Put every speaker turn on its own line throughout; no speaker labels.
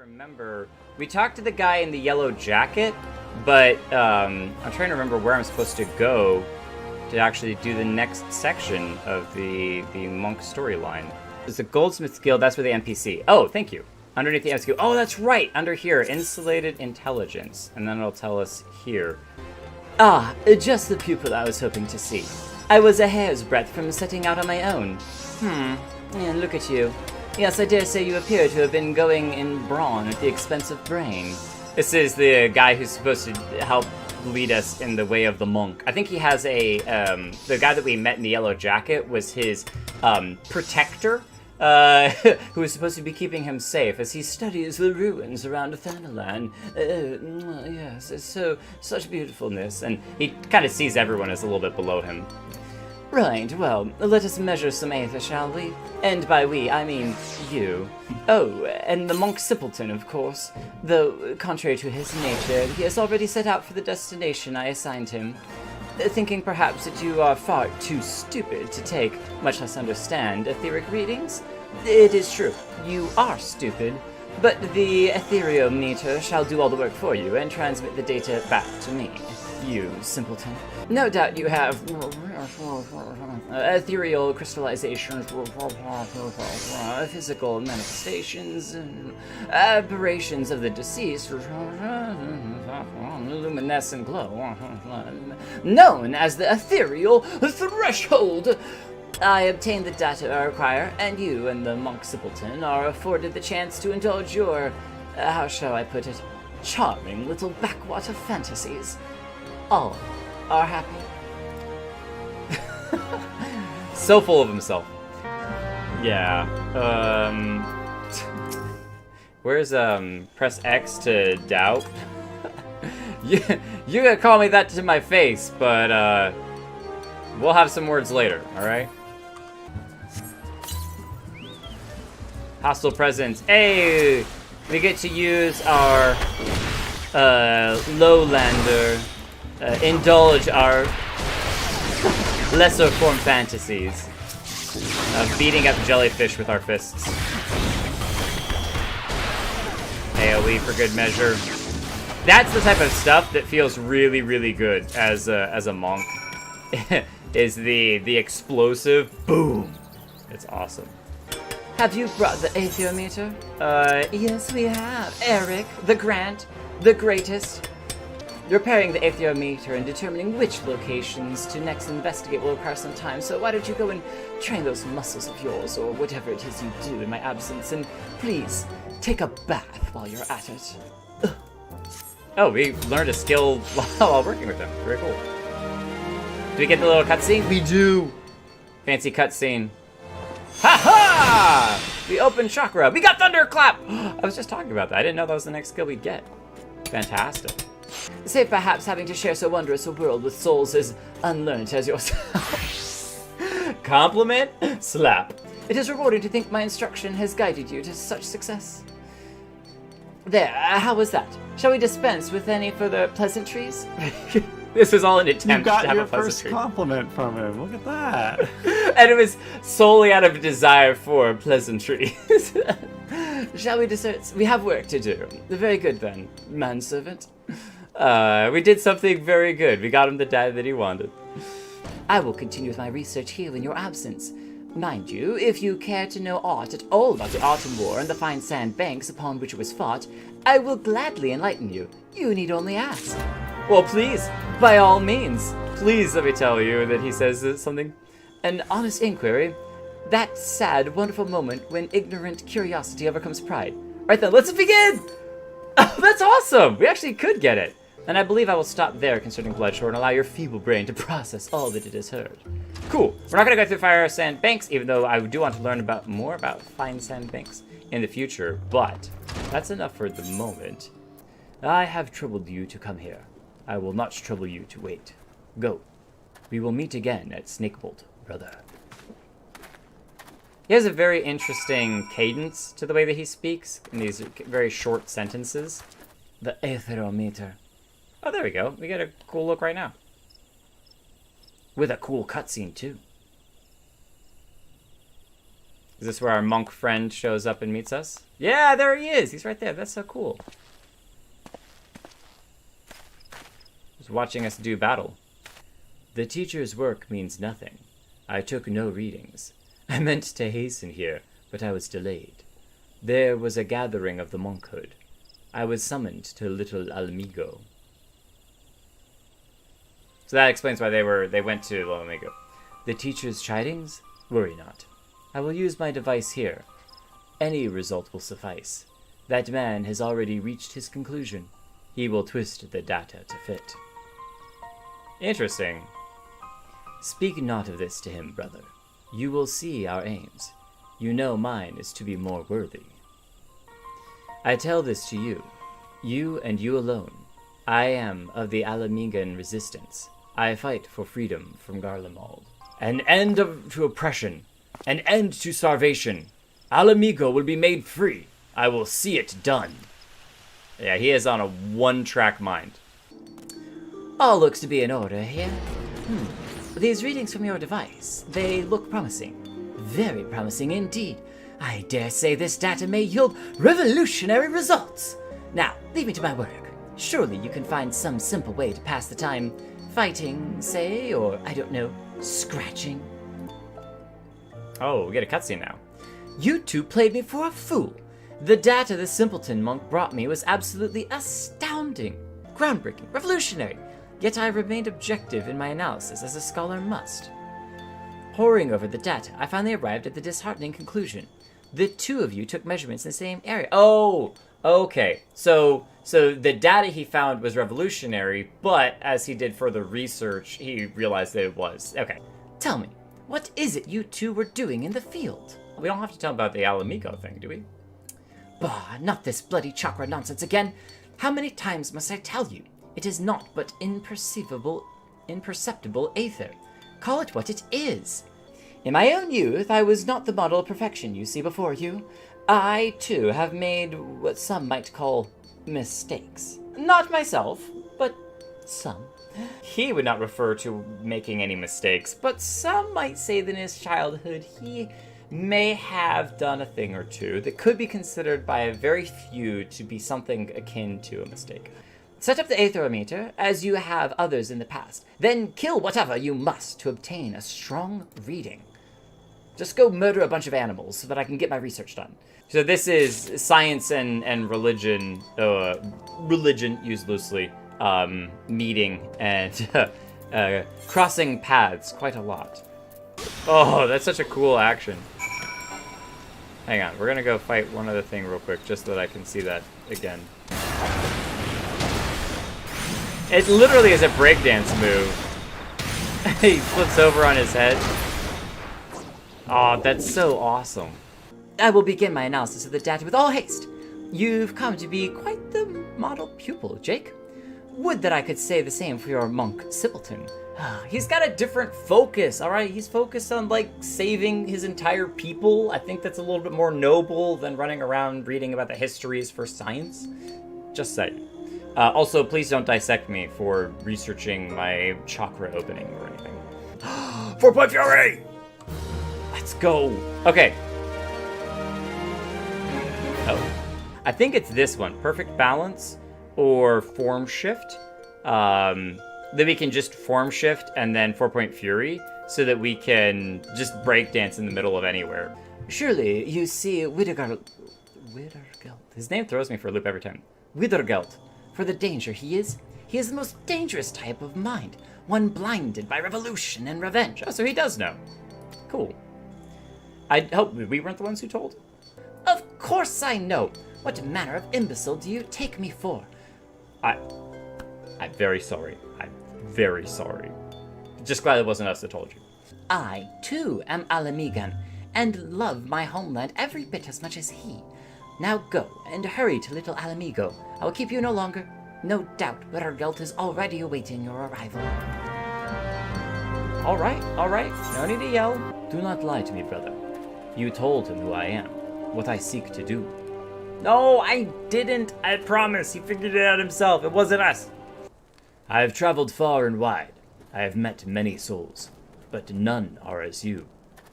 remember, we talked to the guy in the yellow jacket, but I'm trying to remember where I'm supposed to go to actually do the next section of the monk storyline. There's a goldsmith's guild, that's where the NPC. Oh, thank you. Underneath the NPC. Oh, that's right, under here, insulated intelligence. And then it'll tell us here. Ah, just the pupil I was hoping to see. I was a hair's breadth from setting out on my own. And look at you. Yes, I dare say you appear to have been going in brawn at the expense of brain. This is the guy who's supposed to help lead us in the way of the monk. I think he has a, the guy that we met in the yellow jacket was his, protector, who was supposed to be keeping him safe as he studies the ruins around Thanalan. Yes, it's such beautifulness, and he kind of sees everyone as a little bit below him. Right, well, let us measure some aether, shall we? And by we, I mean you. Oh, and the monk simpleton, of course. Though, contrary to his nature, he has already set out for the destination I assigned him. Thinking perhaps that you are far too stupid to take, much less understand, etheric readings? It is true, you are stupid, but the ethereometer shall do all the work for you and transmit the data back to me. You simpleton. No doubt you have ethereal crystallizations, physical manifestations, aberrations of the deceased, luminescent glow, known as the ethereal threshold. I obtain the data I require, and you and the monk simpleton are afforded the chance to indulge your, how shall I put it, charming little backwater fantasies. All are happy. So full of himself. Yeah. Where's press X to doubt? you gotta call me that to my face, but we'll have some words later, alright? Hostile presence. Hey! We get to use our lowlander. Indulge our lesser form fantasies of beating up jellyfish with our fists. AoE for good measure. That's the type of stuff that feels really, really good as a monk. Is the explosive boom. It's awesome. Have you brought the atheometer? Yes, we have. Eric, the Grant, the greatest. Repairing the atheometer and determining which locations to next investigate will require some time, so why don't you go and train those muscles of yours, or whatever it is you do in my absence, and please, take a bath while you're at it. Ugh. Oh, we learned a skill while working with them. Very cool. Do we get the little cutscene? We do! Fancy cutscene. Ha-ha! We opened Chakra. We got Thunderclap! I was just talking about that. I didn't know that was the next skill we'd get. Fantastic. Save perhaps having to share so wondrous a world with souls as unlearned as yourself. Compliment? Slap. It is rewarding to think my instruction has guided you to such success. There, how was that? Shall we dispense with any further pleasantries? This is all an attempt to have a pleasantry. You got your first compliment from him. Look at that. And it was solely out of a desire for pleasantries. Shall we desserts? We have work to do. Very good then, manservant. We did something very good. We got him the data that he wanted. I will continue with my research here in your absence. Mind you, if you care to know aught at all about the Autumn War and the fine sand banks upon which it was fought, I will gladly enlighten you. You need only ask. Well, please, by all means. Please let me tell you that he says something. An honest inquiry. That sad, wonderful moment when ignorant curiosity overcomes pride. Right then, let's begin! Oh, that's awesome! We actually could get it. And I believe I will stop there concerning Bloodshore and allow your feeble brain to process all that it has heard. Cool. We're not going to go through fire sand banks, even though I do want to learn more about fine sand banks in the future, but that's enough for the moment. I have troubled you to come here. I will not trouble you to wait. Go. We will meet again at Snakebolt, brother. He has a very interesting cadence to the way that he speaks in these very short sentences. The aetherometer. Oh, there we go. We get a cool look right now. With a cool cutscene, too. Is this where our monk friend shows up and meets us? Yeah, there he is. He's right there. That's so cool. Just watching us do battle. The teacher's work means nothing. I took no readings. I meant to hasten here, but I was delayed. There was a gathering of the monkhood. I was summoned to Little Alamigo. So that explains why they went to Little Alamigo. The teacher's chidings? Worry not. I will use my device here. Any result will suffice. That man has already reached his conclusion. He will twist the data to fit. Interesting. Speak not of this to him, brother. You will see our aims. You know mine is to be more worthy. I tell this to you. You and you alone. I am of the Alamigan resistance. I fight for freedom from Garlemald. An end to oppression. An end to starvation. Alamigo will be made free. I will see it done. Yeah, he is on a one-track mind.
All looks to be in order here. These readings from your device, they look promising. Very promising indeed. I dare say this data may yield revolutionary results. Now, leave me to my work. Surely you can find some simple way to pass the time fighting, say, or, I don't know, scratching.
Oh, we get a cutscene now.
You two played me for a fool. The data the simpleton monk brought me was absolutely astounding, groundbreaking, revolutionary. Yet I remained objective in my analysis, as a scholar must. Poring over the data, I finally arrived at the disheartening conclusion. The two of you took measurements in the same area.
Oh, okay. So the data he found was revolutionary, but as he did further research, he realized that it was. Okay.
Tell me, what is it you two were doing in the field?
We don't have to tell about the Alamigo thing, do we?
Bah, not this bloody chakra nonsense again. How many times must I tell you? It is not but imperceptible aether. Call it what it is. In my own youth, I was not the model of perfection you see before you. I, too, have made what some might call mistakes. Not myself, but some.
He would not refer to making any mistakes, but some might say that in his childhood he may have done a thing or two that could be considered by a very few to be something akin to a mistake.
Set up the aetherometer, as you have others in the past. Then kill whatever you must to obtain a strong reading. Just go murder a bunch of animals so that I can get my research done.
So this is science and religion, religion used loosely, meeting and crossing paths quite a lot. Oh, that's such a cool action. Hang on, we're gonna go fight one other thing real quick, just so that I can see that again. It literally is a breakdance move. He flips over on his head. Oh, that's so awesome.
I will begin my analysis of the data with all haste. You've come to be quite the model pupil, Jake. Would that I could say the same for your monk simpleton.
He's got a different focus, alright? He's focused on, like, saving his entire people. I think that's a little bit more noble than running around reading about the histories for science. Just saying. Also, please don't dissect me for researching my chakra opening or anything. 4-point fury! Let's go. Okay. Oh. I think it's this one. Perfect balance or form shift. Then we can just form shift and then 4-point fury so that we can just breakdance in the middle of anywhere.
Surely you see Widergelt.
His name throws me for a loop every time.
Widergelt. For the danger he is the most dangerous type of mind, one blinded by revolution and revenge.
Oh, so he does know. Cool. I hope we weren't the ones who told.
Of course I know. What manner of imbecile do you take me for?
I'm very sorry. I'm very sorry. Just glad it wasn't us that told you.
I, too, am Alamigan, and love my homeland every bit as much as he. Now go, and hurry to Little Alamigo. I will keep you no longer. No doubt Widergelt is already awaiting your arrival.
All right. No need to yell. Do not lie to me, brother. You told him who I am, what I seek to do. No, I didn't. I promise. He figured it out himself. It wasn't us. I have traveled far and wide. I have met many souls, but none are as you.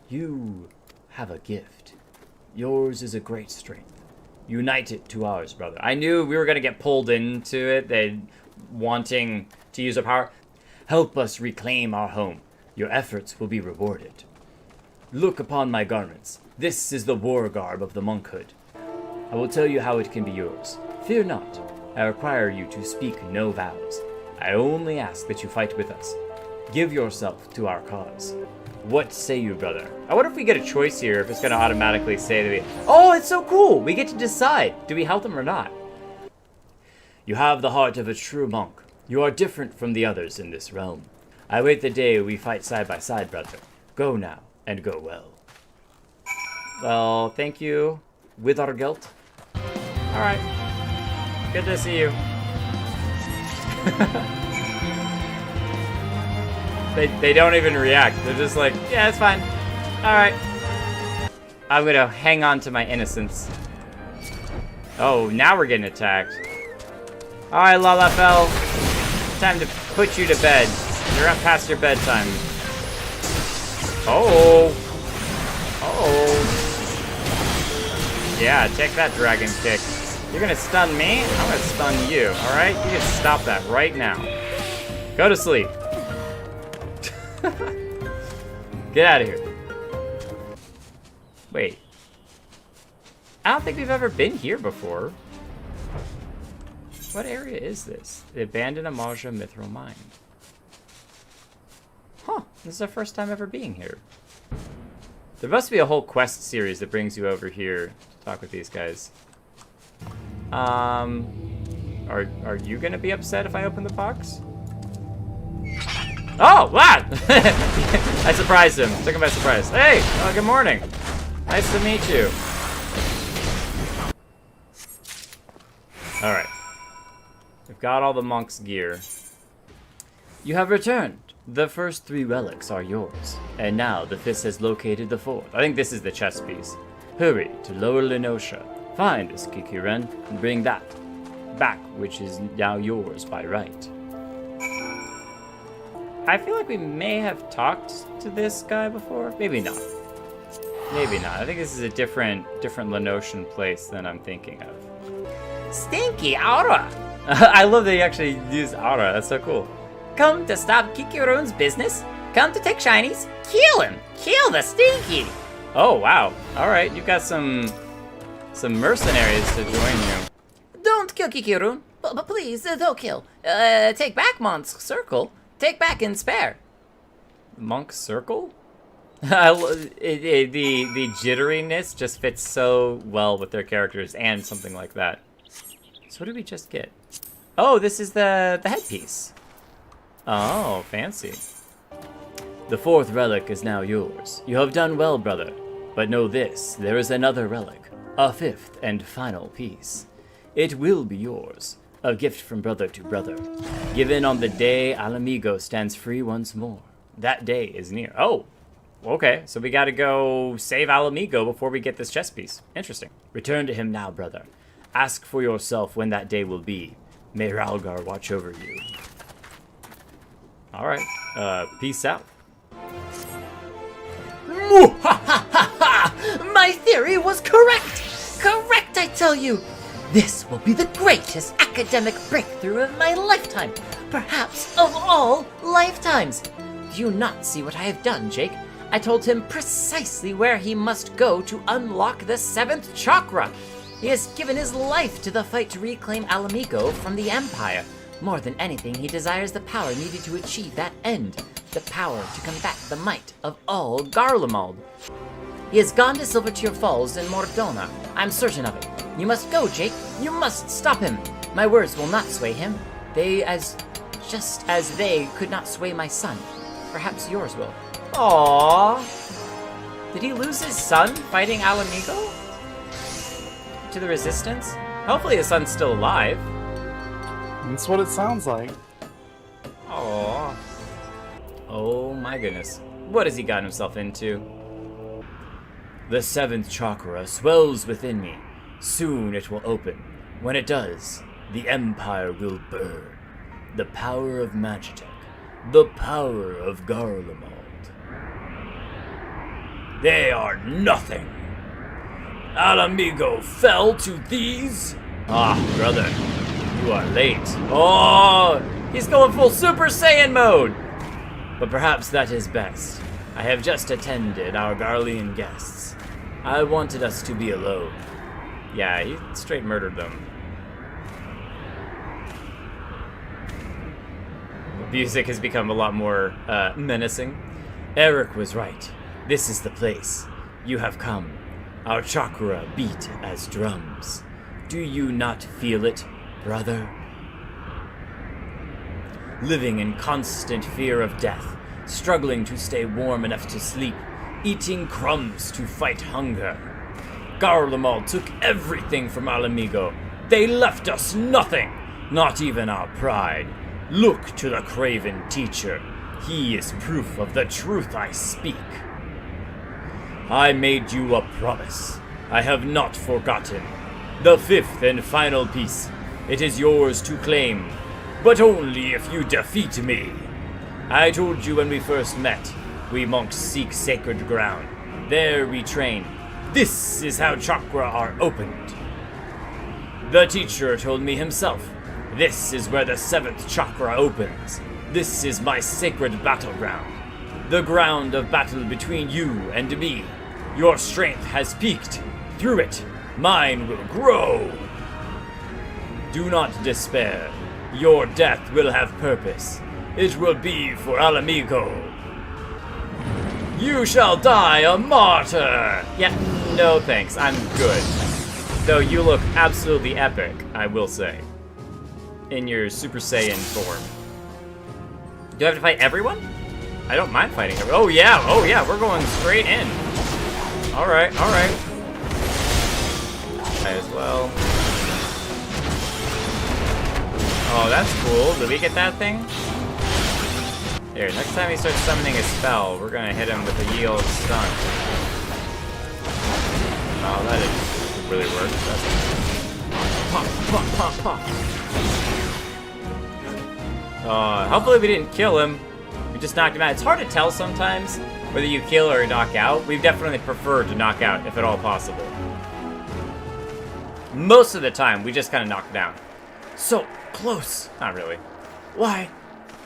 You have a gift. Yours is a great strength. Unite it to ours, brother. I knew we were going to get pulled into it, they wanting to use our power. Help us reclaim our home. Your efforts will be rewarded. Look upon my garments. This is the war garb of the monkhood. I will tell you how it can be yours. Fear not. I require you to speak no vows. I only ask that you fight with us. Give yourself to our cause. What say you, brother? I wonder if we get a choice here, if it's going to automatically say to me, oh, it's so cool. We get to decide. Do we help them or not? You have the heart of a true monk. You are different from the others in this realm. I wait the day we fight side by side, brother. Go now, and go well. Well, thank you. With our guilt. Alright. Good to see you. They don't even react. They're just like, yeah, it's fine. Alright. I'm gonna hang on to my innocence. Oh, now we're getting attacked. Alright, Lalafell. Time to put you to bed. You're up past your bedtime. Oh. Oh. Yeah, take that dragon kick. You're gonna stun me? I'm gonna stun you, alright? You can stop that right now. Go to sleep. Get out of here. Wait. I don't think we've ever been here before. What area is this? The abandoned Amaja Mithril Mine. Huh. This is our first time ever being here. There must be a whole quest series that brings you over here to talk with these guys. Are you gonna be upset if I open the box? Oh, wow! I surprised him. Took him by surprise. Hey! Oh, good morning. Nice to meet you. Alright. We've got all the monk's gear. You have returned. The first 3 relics are yours. And now the fifth has located the 4th. I think this is the chess piece. Hurry to Lower Lenosha. Find this Kikiren and bring that back, which is now yours by right. I feel like we may have talked to this guy before. Maybe not. Maybe not. I think this is a different Lenoshan place than I'm thinking of. Stinky Aura! I love that he actually used Aura. That's so cool. Come to stop Kikirun's business? Come to take shinies? Kill him! Kill the Stinky! Oh, wow. Alright, you've got some mercenaries to join you. Don't kill Kikirun. But please, don't kill. Take back Monk's Circle. Take back and spare. Monk's Circle? The jitteriness just fits so well with their characters and something like that. So what did we just get? Oh, this is the headpiece. Oh, fancy. The 4th relic is now yours. You have done well, brother. But know this, there is another relic. A 5th and final piece. It will be yours. A gift from brother to brother. Given on the day Alamigo stands free once more. That day is near. Oh, okay. So we gotta go save Alamigo before we get this chess piece. Interesting. Return to him now, brother. Ask for yourself when that day will be. May Ralgar watch over you. Alright. Peace out.
My theory was correct! Correct, I tell you! This will be the greatest academic breakthrough of my lifetime, perhaps of all lifetimes. Do you not see what I have done, Jake? I told him precisely where he must go to unlock the 7th chakra. He has given his life to the fight to reclaim Alamigo from the Empire. More than anything, he desires the power needed to achieve that end, the power to combat the might of all Garlemald. He has gone to Silvertear Falls in Mordona. I'm certain of it. You must go, Jake. You must stop him. My words will not sway him. Just as they could not sway my son. Perhaps yours will.
Aww. Did he lose his son fighting Alamigo? To the Resistance? Hopefully his son's still alive.
That's what it sounds like.
Aww. Oh my goodness. What has he gotten himself into? The 7th chakra swells within me. Soon it will open. When it does, the Empire will burn. The power of Magitek. The power of Garlemald. They are nothing. Alamigo fell to these? Ah, brother, you are late. Oh, he's going full Super Saiyan mode. But perhaps that is best. I have just attended our Garlean guests. I wanted us to be alone. Yeah, he straight murdered them. The music has become a lot more menacing. Eric was right. This is the place. You have come. Our chakra beat as drums. Do you not feel it, brother? Living in constant fear of death, struggling to stay warm enough to sleep, eating crumbs to fight hunger. Garlemald took everything from Alamigo. They left us nothing, not even our pride. Look to the craven teacher. He is proof of the truth I speak. I made you a promise. I have not forgotten. The fifth and final piece. It is yours to claim, but only if you defeat me. I told you when we first met, we monks seek sacred ground. There we train. This is how chakra are opened. The teacher told me himself, this is where the seventh chakra opens. This is my sacred battleground. The ground of battle between you and me. Your strength has peaked. Through it, mine will grow. Do not despair. Your death will have purpose. It will be for Alamigo. You shall die a martyr! Yeah, no thanks, I'm good. Though you look absolutely epic, I will say. In your Super Saiyan form. Do I have to fight everyone? I don't mind fighting everyone. Oh yeah, we're going straight in. Alright. Might as well. Oh, that's cool. Did we get that thing? Here, next time he starts summoning a spell, we're gonna hit him with a yield stun. Oh, that didn't really work. Hopefully we didn't kill him. We just knocked him out. It's hard to tell sometimes whether you kill or knock out. We've definitely preferred to knock out, if at all possible. Most of the time, we just kind of knock down. So close. Not really.
Why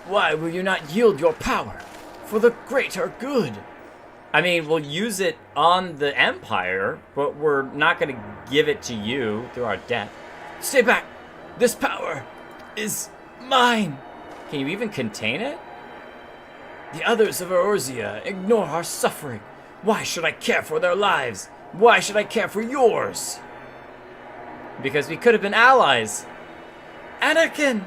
will you not yield your power for the greater good?
I mean, we'll use it on the Empire, but we're not going to give it to you through our death.
Stay back. This power is mine.
Can you even contain it?
The others of Eorzea ignore our suffering. Why should I care for their lives? Why should I care for yours?
Because we could have been allies.
Anakin!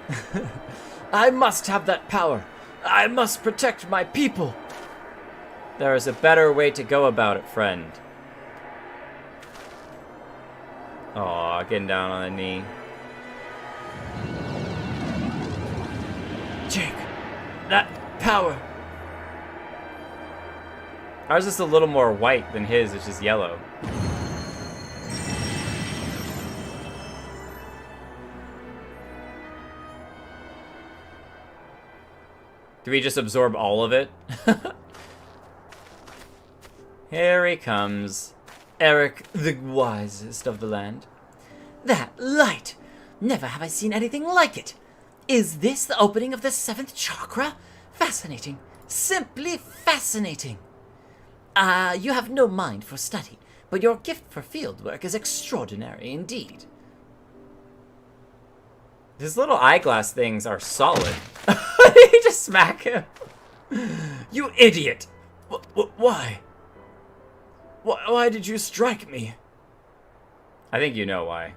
I must have that power. I must protect my people.
There is a better way to go about it, friend. Aw, getting down on a knee.
Jake, that power.
Ours is a little more white than his, which is yellow. Do we just absorb all of it? Here he comes.
Eric, the wisest of the land. That light! Never have I seen anything like it. Is this the opening of the seventh chakra? Fascinating. Simply fascinating. You have no mind for study, but your gift for field work is extraordinary indeed.
His little eyeglass things are solid. You just smack him.
You idiot! Why? Why did you strike me?
I think you know why.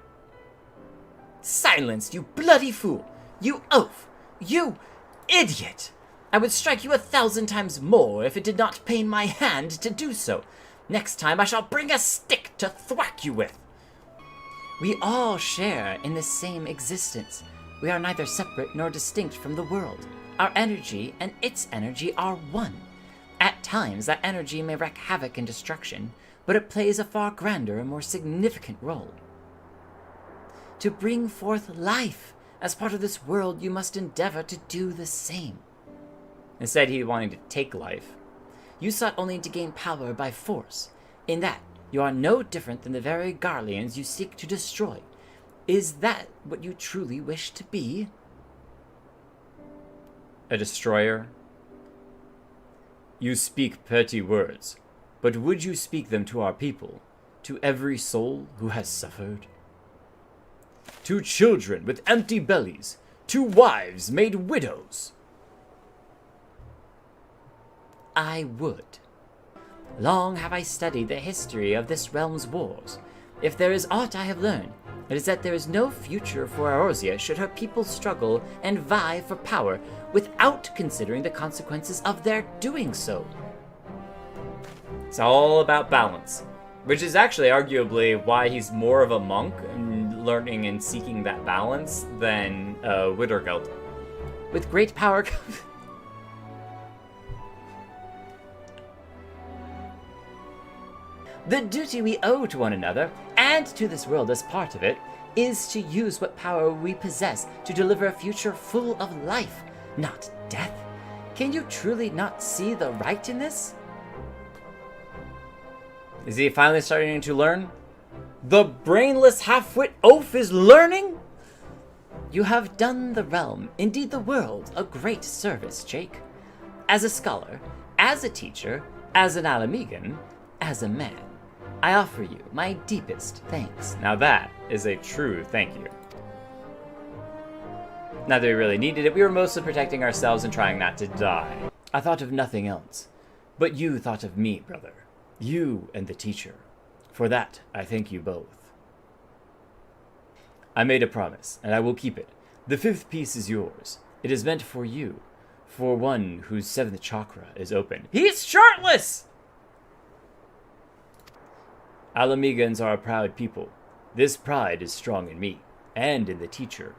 Silence, you bloody fool! You oaf! You idiot! I would strike you 1,000 times more if it did not pain my hand to do so. Next time I shall bring a stick to thwack you with. We all share in the same existence. We are neither separate nor distinct from the world. Our energy and its energy are one. At times, that energy may wreak havoc and destruction, but it plays a far grander and more significant role. To bring forth life as part of this world, you must endeavor to do the same.
Instead, he wanted to take life.
You sought only to gain power by force. In that, You are no different than the very Garleans you seek to destroy. Is that what you truly wish to be?
A destroyer? You speak petty words, but would you speak them to our people, to every soul who has suffered? To children with empty bellies, to wives made widows?
I would. Long have I studied the history of this realm's wars. If there is aught I have learned, it is that there is no future for Eorzea should her people struggle and vie for power without considering the consequences of their doing so.
It's all about balance, which is actually arguably why he's more of a monk and learning and seeking that balance than Wittergeld.
With great power comes... The duty we owe to one another, and to this world as part of it, is to use what power we possess to deliver a future full of life, not death. Can you truly not see the right in this?
Is he finally starting to learn? The brainless half-wit oaf is learning?
You have done the realm, indeed the world, a great service, Jake. As a scholar, as a teacher, as an Alamegan, as a man, I offer you my deepest thanks.
Now that is a true thank you. Not that we really needed it, we were mostly protecting ourselves and trying not to die.
I thought of nothing else, but you thought of me, brother. You and the teacher. For that, I thank you both.
I made a promise, and I will keep it. The 5th piece is yours. It is meant for you, for one whose 7th chakra is open. He's shirtless! Alamegans are a proud people. This pride is strong in me, and in the teacher,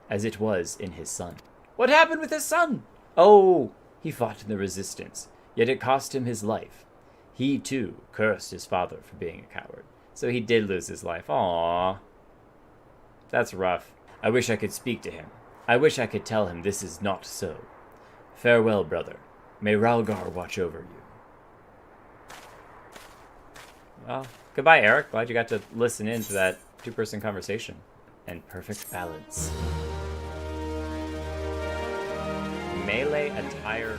as it was in his son. What happened with his son? Oh, he fought in the resistance, yet it cost him his life. He, too, cursed his father for being a coward. So he did lose his life. Aww. That's rough. I wish I could speak to him. I wish I could tell him this is not so. Farewell, brother. May Ralgar watch over you. Well, goodbye, Eric. Glad you got to listen in to that 2-person conversation. And perfect balance. Melee attire